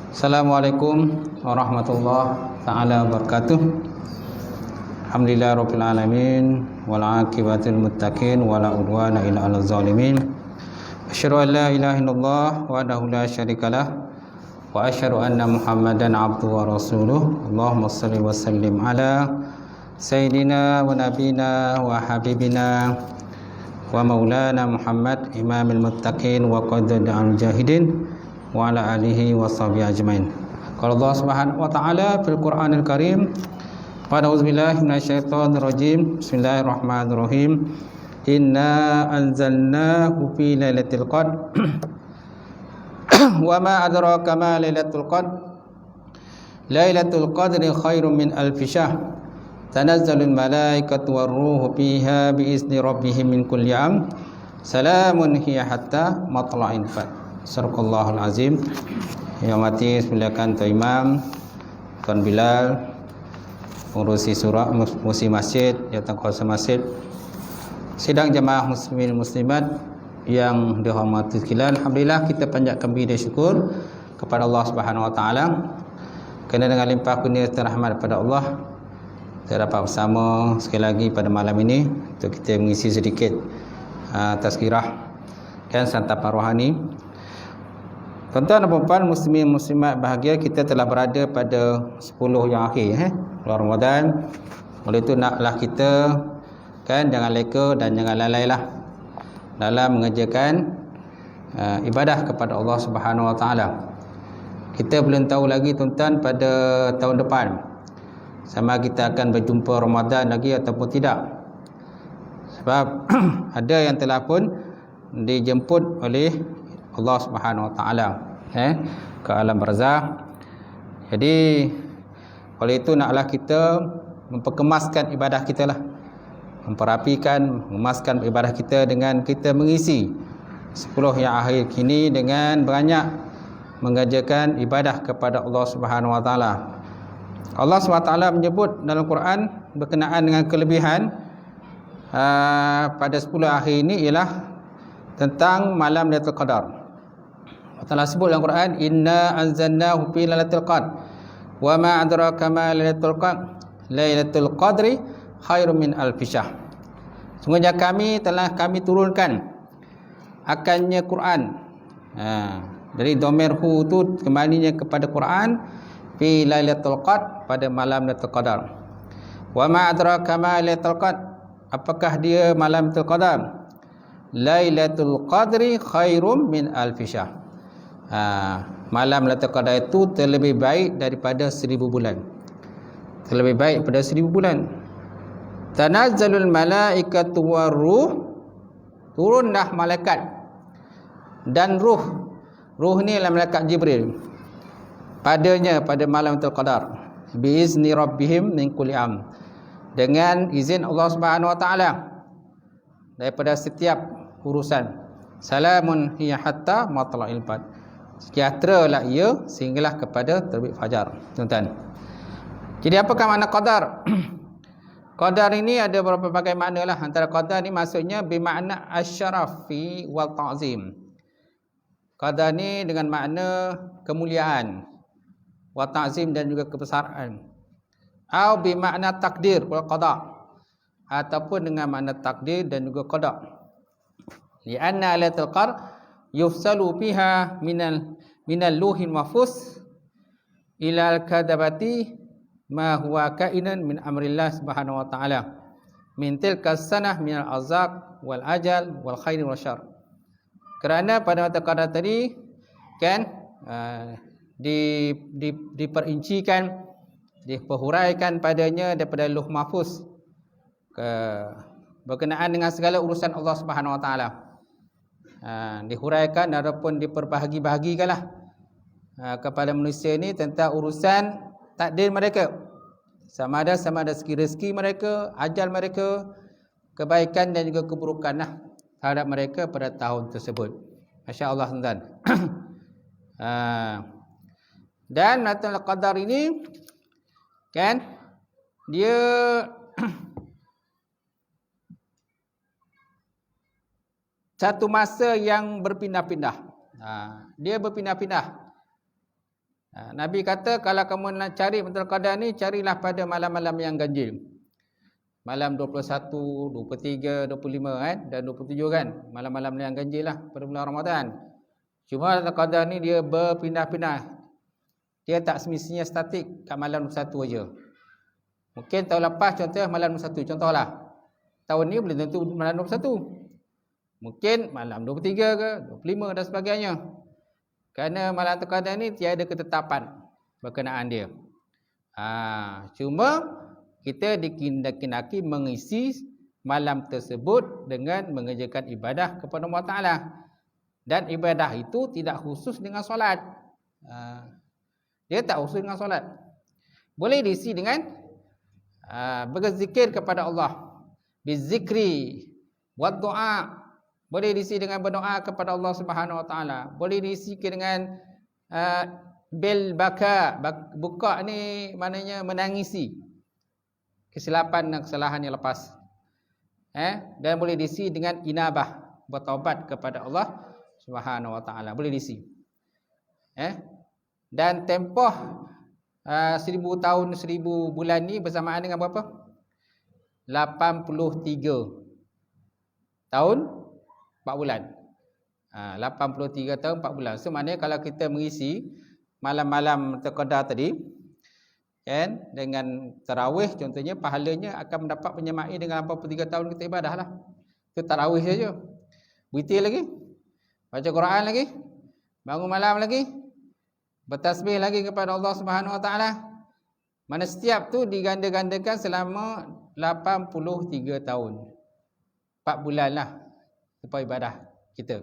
Assalamualaikum warahmatullahi taala wabarakatuh. Alhamdulillah rabbil alamin wal aqibatul muttaqin wala udwana illa 'alal zalimin. Asyhadu an la ilaha illallah wahdahu la syarikalah wa asyhadu anna Muhammadan abduhu wa rasuluh. Allahumma shalli wa sallim ala sayyidina wa nabina wa habibina wa maulana Muhammad imamil muttaqin wa qadadul jahidin wa ala alihi wa sahbihi ajmain. Qala Allah Subhanahu wa taala fil Qur'anil Karim, a'udzubillahi minasyaitonir rajim. Bismillahirrahmanirrahim. Inna anzalnahu fi lailatul qadr wa ma adraka ma lailatul qadr. Lailatul qadri khairum min alfi syahr. Tanazzalul malaikatu warruhu fiha biizni rabbihim min kulli am. Salamun hiya hatta matla'il fajr. Sadaqallahul azim. Yang mati silakan Tuan Imam, Tuan Bilal, pengurusi surah musi masjid, jawatan kuasa masjid, sidang jemaah muslimin muslimat yang dihormati sekalian. Alhamdulillah kita panjatkan puji dan syukur kepada Allah Subhanahu wa taala kerana dengan limpah kurnia dan rahmat daripada Allah kita dapat bersama sekali lagi pada malam ini untuk kita mengisi sedikit tazkirah dan santapan rohani. Tuan-tuan dan puan-puan muslimin muslimat bahagia, kita telah berada pada 10 yang akhir bulan Ramadan. Oleh itu naklah kita kan jangan leka dan jangan lalailah dalam mengerjakan ibadah kepada Allah Subhanahu wa taala. Kita belum tahu lagi tuan-tuan pada tahun depan sama kita akan berjumpa Ramadan lagi ataupun tidak. Sebab ada yang telah pun dijemput oleh Allah Subhanahu wa taala ke alam barzakh. Jadi oleh itu naklah kita memperkemaskan ibadah kita lah. Memperapikan, mengemaskan ibadah kita dengan kita mengisi 10 yang akhir kini dengan banyak mengerjakan ibadah kepada Allah Subhanahu wa taala. Allah SWT menyebut dalam Quran berkenaan dengan kelebihan pada 10 akhir ini ialah tentang malam Lailatul Qadar. Allah Ta'ala sebut dalam Quran, inna anzalnahu fi lailatul qadr wa ma adraka ma lailatul qadr. Lailatul qadri khairum min alfi syahr. Sungguhnya kami turunkan akannya Quran. Dari dhamir hu tu kembalinya kepada Quran fi lailatul qadr, pada malam Lailatul Qadar. Wa ma adraka ma lailatul qadr. Apakah dia malam Lailatul Qadar? Lailatul qadri khairum min alfi syahr. Malam Lailatul Qadar itu terlebih baik daripada 1000 bulan. Terlebih baik daripada 1000 bulan. Tanazzalul malaikatu warruh. Turunlah malaikat dan ruh. Ruh ni adalah malaikat Jibril. Padanya pada malam Lailatul Qadar biizni rabbihim min kulli am, dengan izin Allah Subhanahu wa taala daripada setiap urusan. Salamun hiya hatta matla'il fajr. Sejahteralah ia sehinggalah kepada terbit fajar. Tuan-tuan. Jadi apakah makna qadar? Qadar ini ada beberapa bagai makna lah. Antara qadar ni maksudnya bermakna asyarafi wal ta'zim. Qadar ni dengan makna kemuliaan, wa ta'zim dan juga kebesaran. Atau bermakna takdir wal qada, ataupun dengan makna takdir dan juga qada. Lianna lailatul qadr yufsalu fiha minal luhin mahfuz ila al-kadabati ma huwa kainan min amrillah subhanahu wa ta'ala min tilka sanah minal azab wal ajal wal khair wal syarr. Kerana pada lailatul qadar tadi kan diperincikan, diperhuraikan padanya daripada Lauh Mahfuz berkenaan dengan segala urusan Allah Subhanahu wa taala. Dihuraikan ataupun diperbahagi-bahagikanlah kepada manusia ini tentang urusan takdir mereka. Sama ada segi rezeki mereka, ajal mereka, kebaikan dan juga keburukan terhadap mereka pada tahun tersebut. Masya-Allah tuan-tuan. Dan Lailatul Qadar ini kan dia satu masa yang berpindah-pindah. Dia berpindah-pindah. Nabi kata kalau kamu nak cari Lailatul Qadar ni, carilah pada malam-malam yang ganjil. Malam 21, 23, 25 kan, dan 27 kan. Malam-malam yang ganjil lah pada bulan Ramadan. Cuma Lailatul Qadar ni dia berpindah-pindah. Dia tak semestinya statik kat malam 21 aja. Mungkin tahun lepas contoh malam 21, contohlah. Tahun ni boleh tentu malam 21. Mungkin malam 23 ke, 25 dan sebagainya. Kerana malam Lailatul Qadar ni tiada ketetapan berkenaan dia. Cuma kita dikendaki mengisi malam tersebut dengan mengerjakan ibadah kepada Allah Ta'ala. Dan ibadah itu tidak khusus dengan solat. Dia tak khusus dengan solat. Boleh diisi dengan berzikir kepada Allah. Bizikri wa doa. Boleh diisi dengan berdoa kepada Allah Subhanahu Wa Ta'ala. Boleh diisi dengan bil baka. Buka ni maknanya menangisi kesilapan dan kesalahan yang lepas. Dan boleh diisi dengan inabah, bertaubat kepada Allah Subhanahu Wa Ta'ala. Boleh diisi. Dan tempoh 1000 tahun 1000 bulan ni bersamaan dengan berapa? 83 tahun 4 bulan. 83 tahun 4 bulan. So maknanya kalau kita mengisi malam-malam Qadar tadi kan, dengan tarawih contohnya, pahalanya akan mendapat penyamai dengan 83 tahun kita ibadah lah. Itu tarawih saja. Witir lagi, baca Quran lagi, bangun malam lagi, bertasbih lagi kepada Allah Subhanahu Wa Ta'ala. Mana setiap tu diganda-gandakan selama 83 tahun. 4 bulan lah tempoh ibadah kita.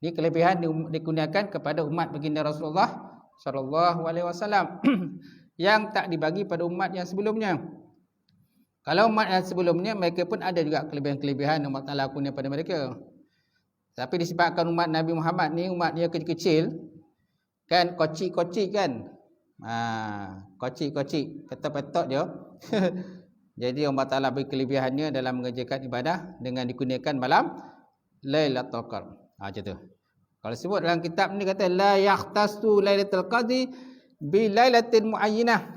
Ini kelebihan dikurniakan kepada umat baginda Rasulullah sallallahu alaihi wasallam yang tak dibagi pada umat yang sebelumnya. Kalau umat yang sebelumnya, mereka pun ada juga kelebihan-kelebihan yang Allah Ta'ala kurnia pada mereka. Tapi disebabkan umat Nabi Muhammad ni umat dia kecil-kecil kan, kocik-kocik kan. Kocik-kocik, petok-petok je. Jadi Allah Ta'ala beri kelebihannya dalam mengerjakan ibadah dengan dikurniakan malam Lailatul Qadar. Macam tu. Kalau sebut dalam kitab ni kata la yahtasu Lailatul Qadri bi lailatin muayyinah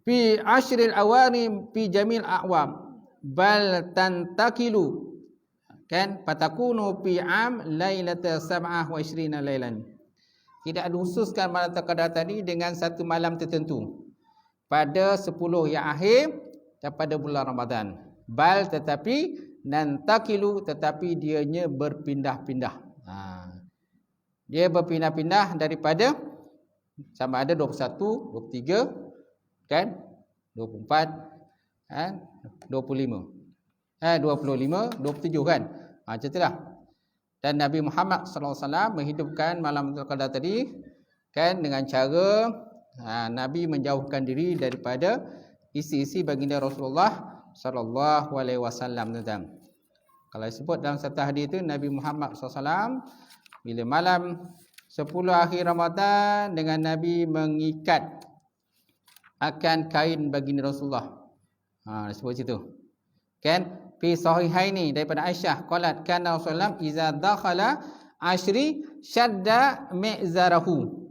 fi ashril awani fi jamil a'wam bal tantakilu kan patakunu fi am lailatul 27 lailan. Tidak dikhususkan malam Qadar tadi dengan satu malam tertentu pada 10 yang akhir daripada bulan Ramadan. Bal tetapi nantakilu, tetapi dianya berpindah-pindah. Dia berpindah-pindah daripada sama ada 21, 23 kan, 24 25 25, 27 kan. Macam itulah. Dan Nabi Muhammad sallallahu alaihi wasallam menghidupkan malam Qadar tadi kan dengan cara Nabi menjauhkan diri daripada isi-isi baginda Rasulullah sallallahu alaihi wasallam tentang. Kalau disebut dalam satu hadis itu, Nabi Muhammad sallallahu alaihi wasallam bila malam 10 akhir Ramadan dengan Nabi mengikat akan kain baginda Rasulullah. Disebut situ. Kan fi sahihaini daripada Aisyah qalat kana Rasulullah iza dakhala ashri shadda mi'zarahu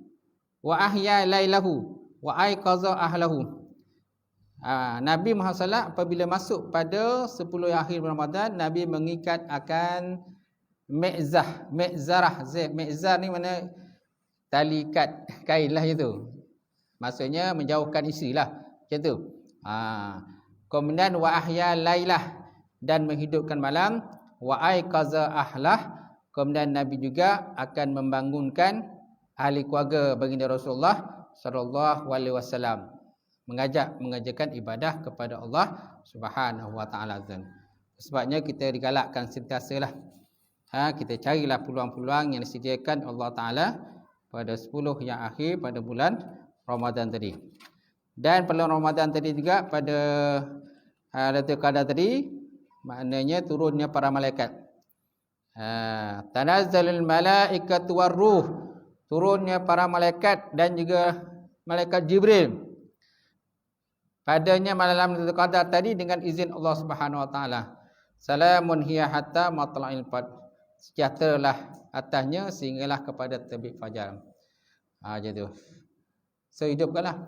wa ahya lailahu wa aiqaza ahlahu. Nabi Muhammad SAW apabila masuk pada 10 akhir Ramadan, Nabi mengikat akan mi'zah, mi'zarah. Mi'zar ni mana tali ikat kain lah itu. Maksudnya menjauhkan isteri lah. Macam tu. Kemudian wa ahya lailah, dan menghidupkan malam, wa aiqaza ahlah. Kemudian Nabi juga akan membangunkan ahli keluarga baginda Rasulullah sallallahu alaihi wasallam, mengajak mengerjakan ibadah kepada Allah Subhanahu wa taala. Sebabnya kita digalakkan sentiasalah kita carilah peluang-peluang yang disediakan Allah Taala pada 10 yang akhir pada bulan Ramadan tadi. Dan bulan Ramadan tadi juga pada Lailatul Qadar tadi, maknanya turunnya para malaikat. Tanazzalul malaikatu warruh, turunnya para malaikat dan juga malaikat Jibril padanya malam Lailatul Qadar tadi dengan izin Allah Subhanahu wa taala. Salamun hiya hatta matla'il fajr, sejahteralah atasnya sehinggalah kepada terbit fajar. Macam tu. So hidupkanlah.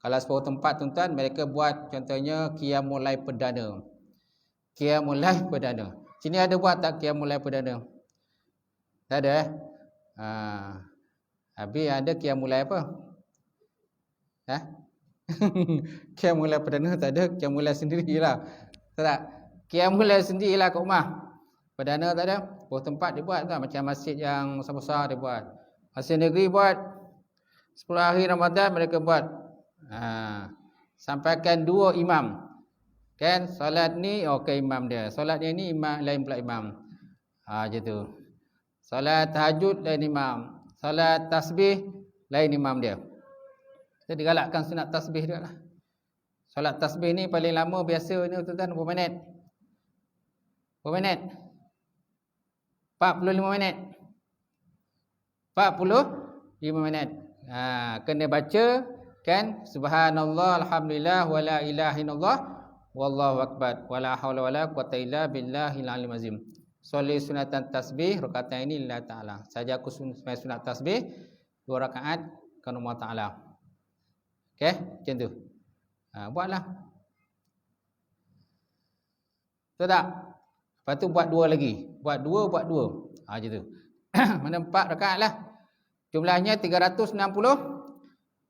Kalau sebuah tempat tuan-tuan, mereka buat contohnya qiyamul lail perdana. Qiyamul lail perdana. Sini ada buat tak qiyamul lail perdana? Tak ada Habis ada qiyamul lail apa? Qiyamul lail perdana tak ada, qiyamul lail sendirilah. Tak? Qiyamul lail sendirilah kat rumah. Perdana tak ada. Sebuah tempat dia buat kan, macam masjid yang besar-besar dia buat. Masjid negeri buat 10 hari Ramadan mereka buat. Sampaikan 2 imam. Kan solat ni okey imam dia. Solat yang ni imam lain pula imam. Macam tu. Solat tahajud lain imam. Solat tasbih lain imam dia. Kita digalakkan sunat tasbih juga lah. Solat tasbih ni paling lama biasa ni tuan-tuan berapa minit? Berapa minit? 45 minit. 45 minit. Kena baca kan subhanallah alhamdulillah wala ilaha illallah wallahu akbar wala haula wala quwata illa billahil aliyyil azim. Solat sunatan tasbih rakaat ini lillah taala. Saja aku sunat tasbih 2 rakaat kerana Allah taala. Okey, macam tu. Buatlah. Betul tak? Lepas tu buat 2 lagi. Buat 2 macam tu. Mana 4 rakaat lah. Jumlahnya 360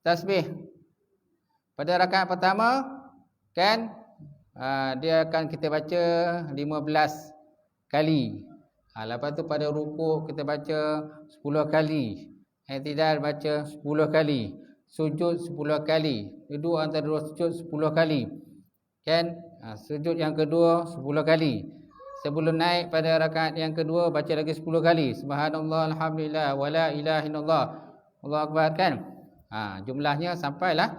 tasbih. Pada rakaat pertama kan dia akan kita baca 15 kali. Lepas tu pada rukuk kita baca 10 kali. I'tidal baca 10 kali. Sujud 10 kali. Duduk antara 2 sujud 10 kali. Kan? Sujud yang kedua 10 kali. Sebelum naik pada rakaat yang kedua baca lagi 10 kali. Subhanallah alhamdulillah wala ilaha illallah Allahu akbar kan? Jumlahnya sampailah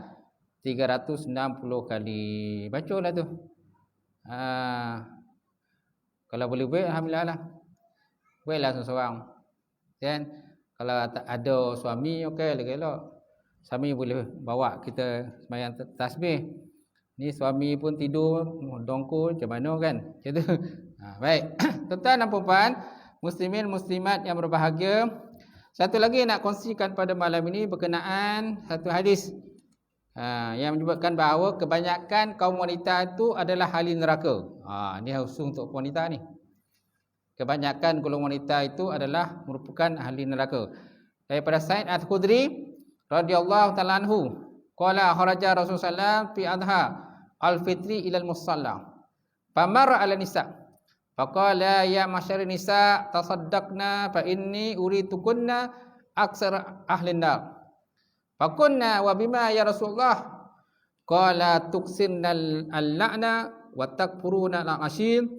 360 kali. Bacalah tu. Kalau boleh buat alhamdulillah lah. Buatlah seorang-seorang. Kan? Kalau tak ada suami okey lagi elok. Suami boleh bawa kita sembahyang tasbih. Ni suami pun tidur dongkul macam mana kan? Macam tu. Baik. Tuan-tuan dan puan-puan, muslimin muslimat yang berbahagia, satu lagi nak kongsikan pada malam ini berkenaan satu hadis yang menyebutkan bahawa kebanyakan kaum wanita itu adalah ahli neraka. Ini khusus untuk wanita ni. Kebanyakan golongan wanita itu adalah merupakan ahli neraka. Daripada Sa'id Al-Khudri radhiyallahu ta'ala anhu, qala kharaja Rasulullah fi adha al-fitri ila al-musalla. Famara 'ala nisa. Faqala ya masyarun nisa tasaddaqna fa inni uritukunna aksar ahli nar. Fakunna wa bima ya Rasulullah? Qala tuksinnal al-la'na wa takfuruna al-ashir.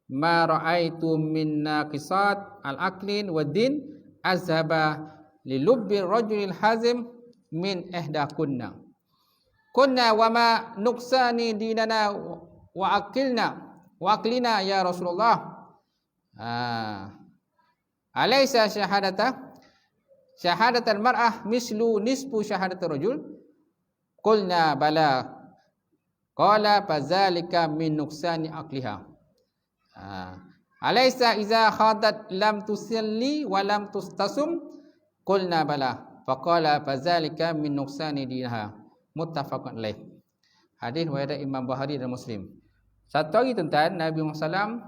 Ma ra'aitu min naqisat al-aqlin wa din azhaba li lubbi rajulil hazim min ihdakunna. Kunna wa ma nuksani dinana wa aqlina ya Rasulullah. Alaysa syahadatul mar'ah mislu nisfu syahadatul rajul? Qulna bala. Qala fazalika min nuksani aqliha. Alaysa iza khadat lam tusalli wa lam tustasum? Qulna bala. Faqala fazalika min nuksani dinaha. Muttafaqun alaih. Hadis riwayat Imam Bukhari dan Muslim. Satu hari tuan-tuan, Nabi Muhammad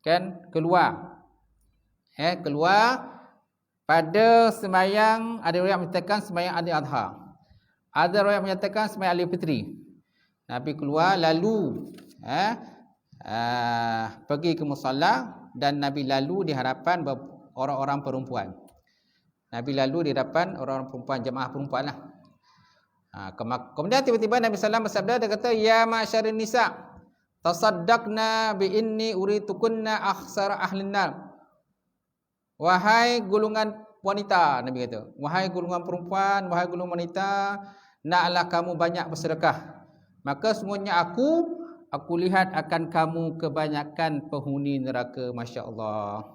kan keluar pada sembahyang, ada riwayat menyatakan sembahyang Idul Adha. Ada riwayat menyatakan sembahyang Idul Fitri. Nabi keluar lalu pergi ke musalla dan Nabi lalu di hadapan orang-orang perempuan. Nabi lalu di hadapan orang-orang perempuan, jemaah perempuan lah. Kemudian tiba-tiba Nabi sallallahu alaihi wasallam bersabda, dia kata, ya ma'syarin nisa tasaddaqna bi inni uritukunna akhsar ahlin nar. Wahai golongan wanita, Nabi kata, wahai golongan perempuan, wahai golongan wanita, naklah kamu banyak bersedekah, maka sungguhnya aku lihat akan kamu kebanyakan penghuni neraka. Masya Allah.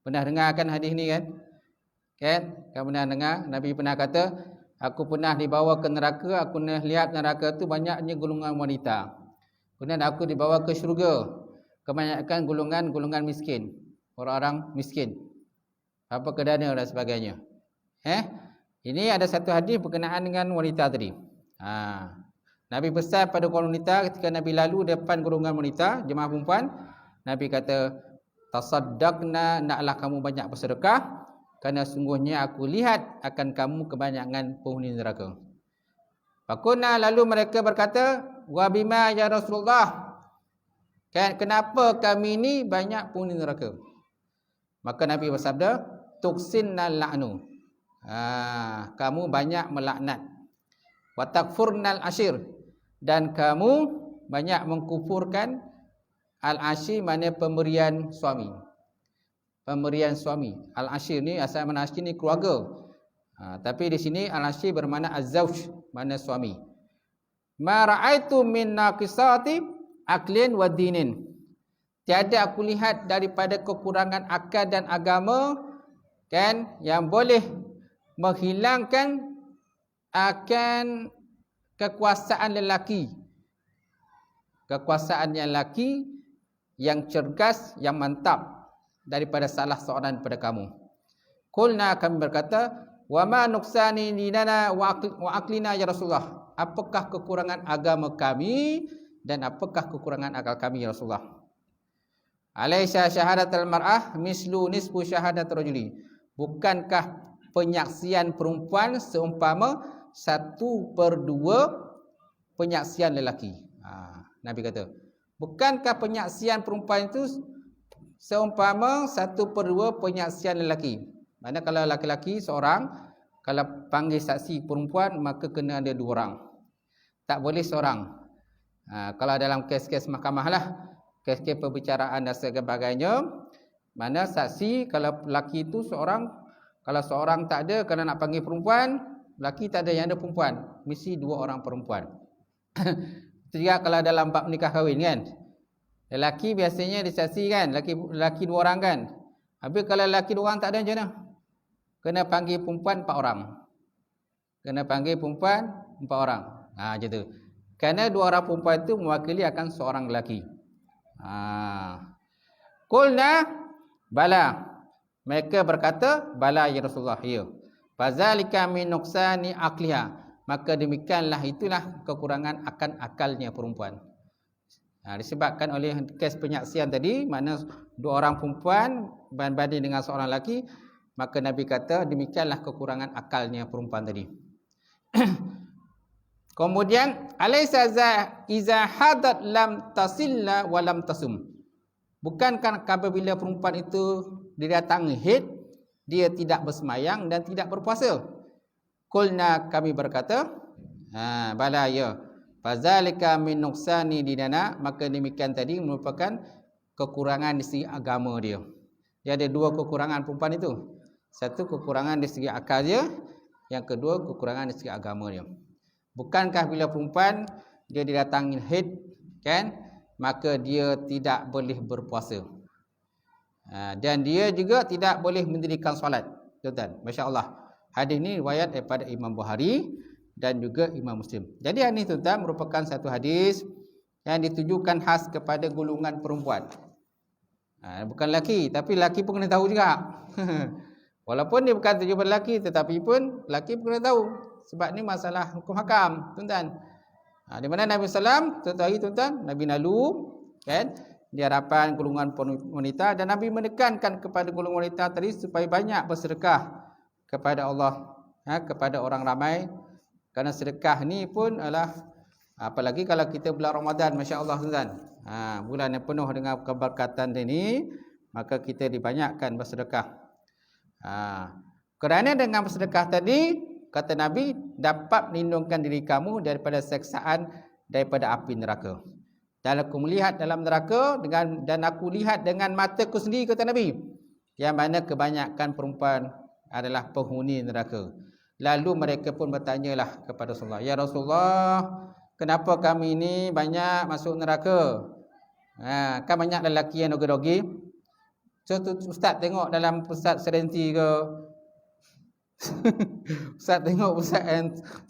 Pernah dengar kan hadis ni kan? Kan pernah dengar? Nabi pernah kata, aku pernah dibawa ke neraka, aku pernah lihat neraka tu banyaknya golongan wanita. Kemudian aku dibawa ke syurga, kebanyakan golongan miskin, orang-orang miskin, apa kedana dan sebagainya. Ini ada satu hadis berkenaan dengan wanita tadi. Nabi pesan pada kaum wanita ketika Nabi lalu depan golongan wanita, jemaah perempuan, Nabi kata, tasaddaqna, naklah kamu banyak bersedekah, kerana sungguhnya aku lihat akan kamu kebanyakan penghuni neraka. Fakunna, lalu mereka berkata, wa bima ya Rasulullah, kenapa kami ini banyak penghuni neraka? Maka Nabi bersabda, tuksinnal la'nu, kamu banyak melaknat, wa takfurnal ashir, dan kamu banyak mengkufurkan al-ashir, mana pemberian suami. Pemberian suami. Al-ashir ni asal mana ashir ni keluarga. Tapi di sini al-ashir bermakna az-zawj, mana suami. Ma ra'aitu min naqisati aklin wa dinin. Tiada aku lihat daripada kekurangan akal dan agama kan yang boleh menghilangkan akan kekuasaan lelaki. Kekuasaan yang lelaki yang cergas, yang mantap daripada salah seorang daripada kamu. Qulna, kami berkata, wa ma nuqsani dinana wa aqlina ya Rasulullah. Apakah kekurangan agama kami dan apakah kekurangan akal kami ya Rasulullah? Alaysa syahadatul mar'ah mislu nisfu syahadat rajuli. Bukankah penyaksian perempuan seumpama 1/2 penyaksian lelaki? Nabi kata, bukankah penyaksian perempuan itu seumpama 1/2 penyaksian lelaki? Maksudnya kalau lelaki seorang, kalau panggil saksi perempuan, maka kena ada 2 orang. Tak boleh seorang. Kalau dalam kes-kes mahkamah lah, kes-kes perbicaraan dan sebagainya, mana saksi kalau lelaki itu seorang, kalau seorang tak ada, kalau nak panggil perempuan, lelaki tak ada, yang ada perempuan, mesti 2 orang perempuan. Juga kalau dalam bab nikah kahwin kan, lelaki biasanya disaksi kan, lelaki 2 orang kan. Habis kalau lelaki 2 orang tak ada, macam mana? Kena panggil perempuan 4 orang. Kena panggil perempuan 4 orang. Macam tu. Kerana 2 orang perempuan itu mewakili akan seorang lelaki. Qulna bala. Mereka berkata, bala ya Rasulullah, ya. Fazalika min nuqsani aqliha. Maka demikianlah, itulah kekurangan akan akalnya perempuan. Disebabkan oleh kes penyaksian tadi, mana 2 orang perempuan banding dengan seorang lelaki, maka Nabi kata demikianlah kekurangan akalnya perempuan tadi. Kemudian alaysa iza hadat lam tasilla wa lam tasum. Bukankah apabila perempuan itu didatangi haid, dia tidak bersemayang dan tidak berpuasa? Qulna, kami berkata, bala ya. Fazalika min nuqsani dinana. Maka demikian tadi merupakan kekurangan di segi agama dia. Dia ada 2 kekurangan perempuan itu. Satu, kekurangan di segi akal dia. Yang kedua, kekurangan di segi agama dia. Bukankah bila perempuan dia didatangi haid kan, maka dia tidak boleh berpuasa. Dan dia juga tidak boleh mendirikan solat. Tuan-tuan, masya-Allah. Hadis ini riwayat daripada Imam Bukhari dan juga Imam Muslim. Jadi ini tuan-tuan merupakan satu hadis yang ditujukan khas kepada golongan perempuan. Bukan lelaki, tapi lelaki pun kena tahu juga. Walaupun dia bukan tujuan lelaki, tetapi pun lelaki pun kena tahu. Sebab ni masalah hukum hakam, tuan-tuan. Di mana Nabi SAW, tuan-tuan, Nabi lalu kan, di hadapan golongan wanita, dan Nabi menekankan kepada golongan wanita tadi supaya banyak bersedekah kepada Allah, kepada orang ramai. Kerana sedekah ni pun adalah, apalagi kalau kita bulan Ramadan, masya-Allah tuan-tuan. Bulan yang penuh dengan keberkatan ini, maka kita dibanyakkan bersedekah. Kerana dengan bersedekah tadi, kata Nabi, dapat melindungkan diri kamu daripada seksaan daripada api neraka. Dan aku melihat dalam neraka dan aku lihat dengan mataku sendiri, kata Nabi, yang mana kebanyakan perempuan adalah penghuni neraka. Lalu mereka pun bertanyalah kepada Rasulullah, ya Rasulullah, kenapa kami ini banyak masuk neraka? Kan banyak lelaki yang dogi-dogi. So, Ustaz tengok dalam pusat serenti ke, Ustaz tengok pusat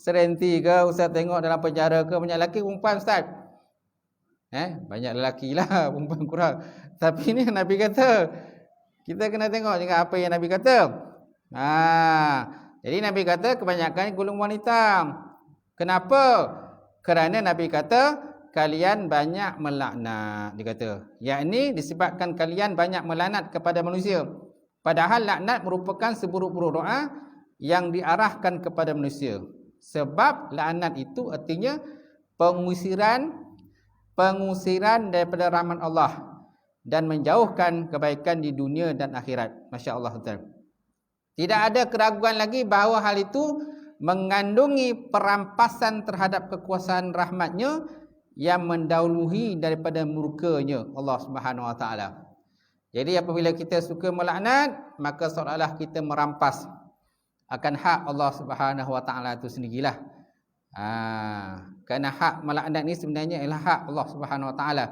serenti ke, Ustaz tengok dalam penjara ke, banyak lelaki perempuan Ustaz. Banyak lelaki lah, perempuan kurang. Tapi ni Nabi kata, kita kena tengok dengan apa yang Nabi kata. Jadi Nabi kata kebanyakan golongan wanita. Kenapa? Kerana Nabi kata kalian banyak melaknat. Dia kata, yakni disebabkan kalian banyak melaknat kepada manusia. Padahal laknat merupakan seburuk-buruk doa yang diarahkan kepada manusia. Sebab laknat itu artinya pengusiran daripada rahmat Allah dan menjauhkan kebaikan di dunia dan akhirat. Masya-Allah. Tidak ada keraguan lagi bahawa hal itu mengandungi perampasan terhadap kekuasaan rahmatnya yang mendahului daripada murkanya Allah Subhanahu Wa Taala. Jadi apabila kita suka melaknat, maka seolah-olah kita merampas akan hak Allah Subhanahu Wa Taala itu sendirilah. Kerana hak melaknat ni sebenarnya ialah hak Allah Subhanahu Wa Taala,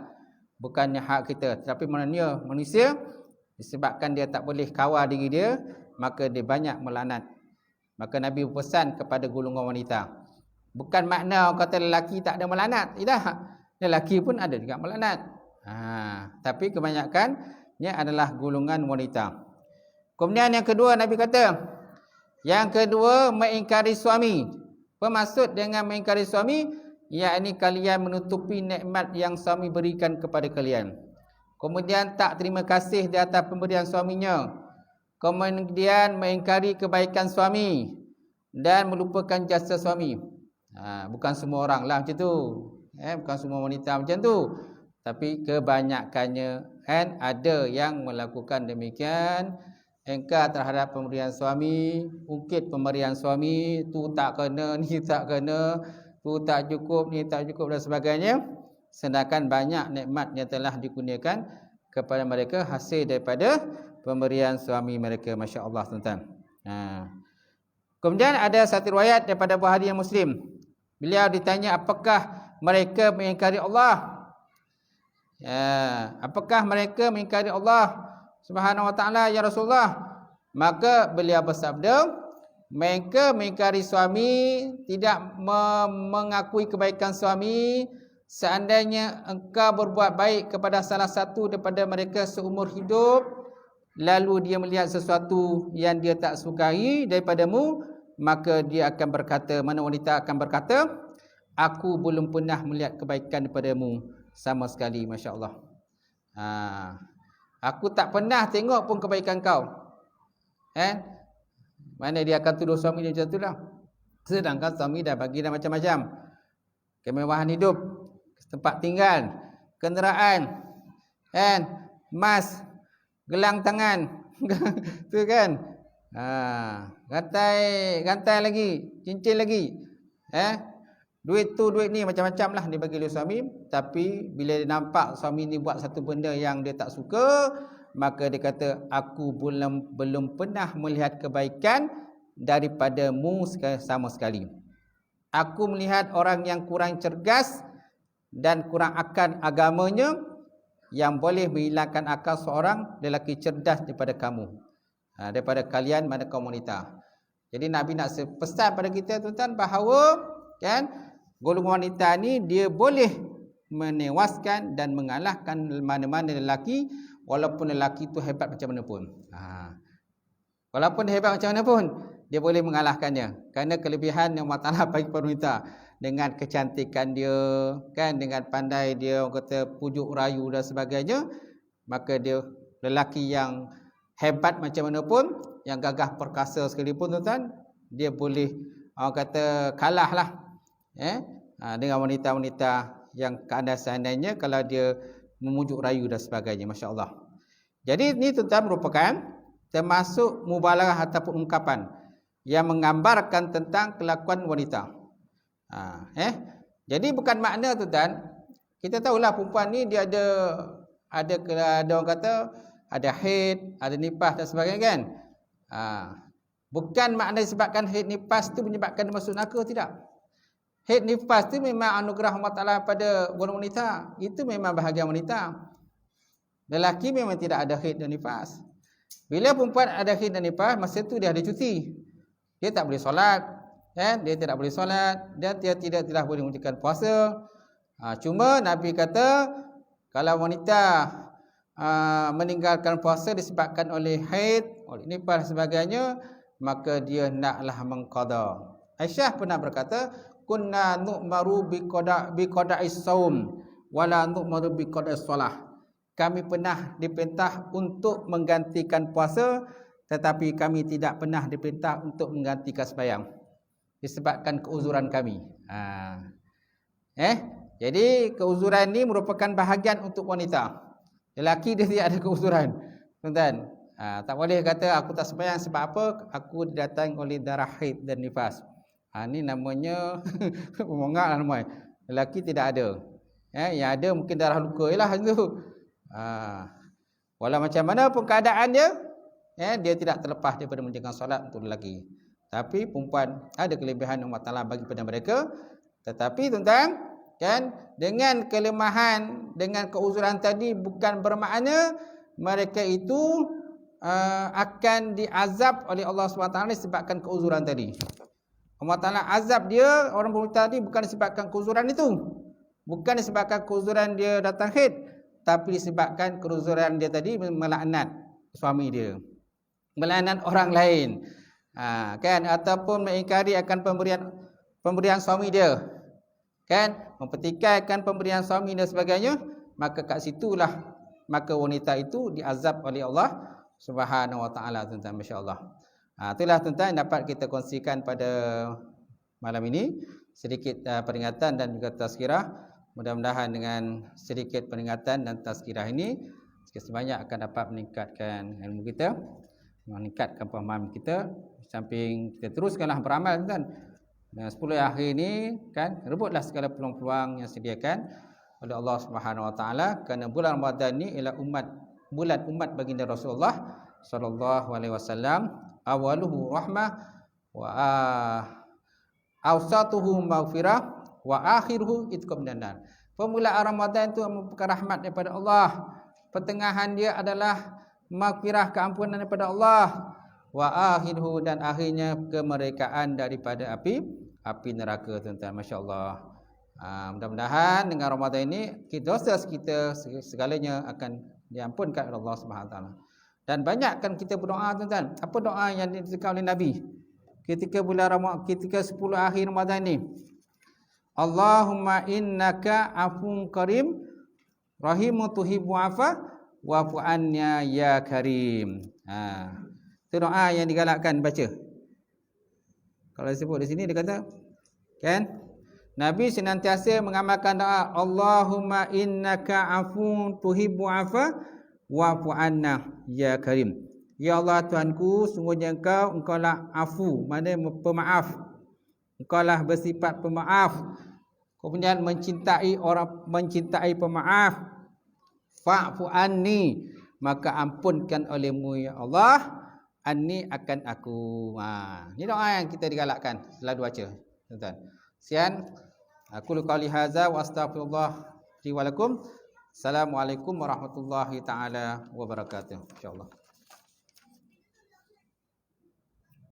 bukannya hak kita. Tetapi manusia disebabkan dia tak boleh kawal diri dia, maka dia banyak melaknat. Maka Nabi berpesan kepada golongan wanita. Bukan makna kata lelaki tak ada melaknat. Tidak. Lelaki pun ada juga melaknat. Tapi kebanyakannya adalah golongan wanita. Kemudian yang kedua Nabi kata, yang kedua mengingkari suami. Bermaksud dengan mengingkari suami, yakni kalian menutupi nikmat yang suami berikan kepada kalian. Kemudian tak terima kasih di atas pemberian suaminya. Kemudian mengingkari kebaikan suami dan melupakan jasa suami. Bukan semua orang lah macam tu. Bukan semua wanita macam tu. Tapi kebanyakannya ada yang melakukan demikian. Engkar terhadap pemberian suami, ungkit pemberian suami, tu tak kena, ni tak kena, tu tak cukup, ni tak cukup dan sebagainya. Sedangkan banyak nikmat yang telah dikurniakan kepada mereka hasil daripada pemberian suami mereka. Masya Allah, tuan-tuan. Kemudian ada satu riwayat daripada Bukhari yang Muslim. Beliau ditanya apakah mereka mengingkari Allah. Apakah mereka mengingkari Allah Subhanahu Wa Taala ya Rasulullah? Maka beliau bersabda, mereka mengingkari suami, tidak mengakui kebaikan suami. Seandainya engkau berbuat baik kepada salah satu daripada mereka seumur hidup, lalu dia melihat sesuatu yang dia tak sukai daripadamu, maka dia akan berkata, mana wanita akan berkata, aku belum pernah melihat kebaikan daripadamu sama sekali. Masya Allah. Aku tak pernah tengok pun kebaikan kau. Mana dia akan tuduh suami dia macam tu lah. Sedangkan suami dah bagi dah macam-macam. Kemewahan hidup, tempat tinggal, kenderaan, emas, gelang tangan. Tu kan. Gantai lagi, cincin lagi. Duit tu, duit ni, macam-macam lah dia bagi oleh suami. Tapi bila dia nampak suami ni buat satu benda yang dia tak suka, maka dia kata, aku belum pernah melihat kebaikan daripadamu sama sekali. Aku melihat orang yang kurang cergas dan kurang akan agamanya yang boleh menghilangkan akal seorang lelaki cerdas daripada kamu, daripada kalian mana kaum wanita. Jadi Nabi nak pesan pada kita, tuan-tuan, bahawa golongan wanita ni dia boleh menewaskan dan mengalahkan mana-mana lelaki, walaupun lelaki tu hebat macam mana pun. Walaupun dia hebat macam mana pun, dia boleh mengalahkannya. Kerana kelebihan yang Allah Ta'ala bagi kepada wanita, dengan kecantikan dia, dengan pandai dia, orang kata pujuk rayu dan sebagainya, maka dia lelaki yang hebat macam mana pun, yang gagah perkasa sekalipun, tuan-tuan, dia boleh orang kata kalah lah dengan wanita-wanita yang seandainya kalau dia memujuk rayu dan sebagainya. Masya Allah. Jadi ini tuan-tuan merupakan termasuk mubalaghah ataupun ungkapan yang menggambarkan tentang kelakuan wanita. Jadi bukan makna, tuan-tuan, kita tahulah perempuan ni dia ada orang kata ada haid, ada nifas dan sebagainya kan. Bukan makna disebabkan haid nifas tu menyebabkan dia masuk neraka, tidak. Haid nifas tu memang anugerah Allah Ta'ala pada golongan wanita. Itu memang bahagian wanita. Lelaki memang tidak ada haid dan nifas. Bila perempuan ada haid dan nifas, masa tu dia ada cuti. Dia tak boleh solat, dia tidak boleh solat, dia tidak boleh menunaikan puasa. Cuma Nabi kata kalau wanita meninggalkan puasa disebabkan oleh haid, oleh nifas dan sebagainya, maka dia naklah mengqada. Aisyah pernah berkata, kunna nu'maru biqada'is saum wala nu'maru biqada'is solah. Kami pernah diperintah untuk menggantikan puasa, tetapi kami tidak pernah diperintah untuk menggantikan sembahyang disebabkan keuzuran kami. Jadi keuzuran ini merupakan bahagian untuk wanita. Lelaki dia tidak ada keuzuran, tuan-tuan. Tak boleh kata aku tak sembahyang sebab apa? Aku didatangi oleh darah haid dan nifas. Ini namanya memongak lah namanya. Lelaki tidak ada. Yang ada mungkin darah luka lah tu. Walau macam mana pun keadaan dia, dia tidak terlepas daripada menjalankan solat untuk lelaki. Tapi perempuan ada kelebihan Allah Ta'ala bagi pada mereka. Tetapi tuan-tuan, kan, dengan kelemahan, dengan keuzuran tadi bukan bermakna mereka itu akan diazab oleh Allah SWT disebabkan keuzuran tadi. Allah Ta'ala azab dia, orang wanita tadi, bukan disebabkan keuzuran itu, bukan disebabkan keuzuran dia datang haid, tapi disebabkan keuzuran dia tadi melaknat suami dia, melaknat orang lain, kan, ataupun mengingkari akan pemberian suami dia, kan, mempertikaikan pemberian suami dan sebagainya. Maka kat situlah maka wanita itu diazab oleh Allah Subhanahu wa taala, tuan-tuan, masya-Allah. Itulah tuan-tuan dapat kita kongsikan pada malam ini, sedikit peringatan dan juga tazkirah. Mudah-mudahan dengan sedikit peringatan dan tazkirah ini sedikit sebanyak akan dapat meningkatkan ilmu kita, meningkatkan pemahaman kita. Samping kita teruskanlah beramal, tuan-tuan. Dan 10 akhir ini, kan, rebutlah segala peluang-peluang yang disediakan oleh Allah Subhanahu wa taala, kerana bulan Ramadan ini ialah bulan umat baginda Rasulullah sallallahu alaihi wasallam. Awaluhu rahmah wa awsatuhu maghfirah wa akhiruhu itqam minan nar. Permulaan Ramadan itu merupakan rahmat daripada Allah, pertengahan dia adalah maghfirah, keampunan daripada Allah, wa akhiruhu, dan akhirnya kemerdekaan daripada api neraka, tuan-tuan, masya-Allah. Mudah-mudahan dengan Ramadan ini dosa kita segalanya akan diampunkan oleh Allah Subhanahu wa taala. Dan banyakkan kita berdoa, tuan-tuan. Apa doa yang diajarkan oleh Nabi ketika bulan Ramadan, ketika 10 akhir Ramadan ini? Allahumma innaka afun karim rahimu tuhibbu afa wa'fu anna ya karim. Itu doa yang digalakkan baca. Kalau disebut di sini dia kata, kan, Nabi senantiasa mengamalkan doa Allahumma innaka afun tuhibbu afa wa'fu anna ya karim. Ya Allah Tuhanku, sungguhnya engkau lah afu, maknanya pemaaf. Engkau lah bersifat pemaaf. Kemudian mencintai pemaaf. Fa'fu anni, maka ampunkan olehmu ya Allah, anni akan aku. Ini doa yang kita digalakkan selalu baca, tuan-tuan. Sekian aku qouli hadza wa astaghfirullah li wa lakum. Assalamualaikum warahmatullahi taala wabarakatuh. Insyaallah.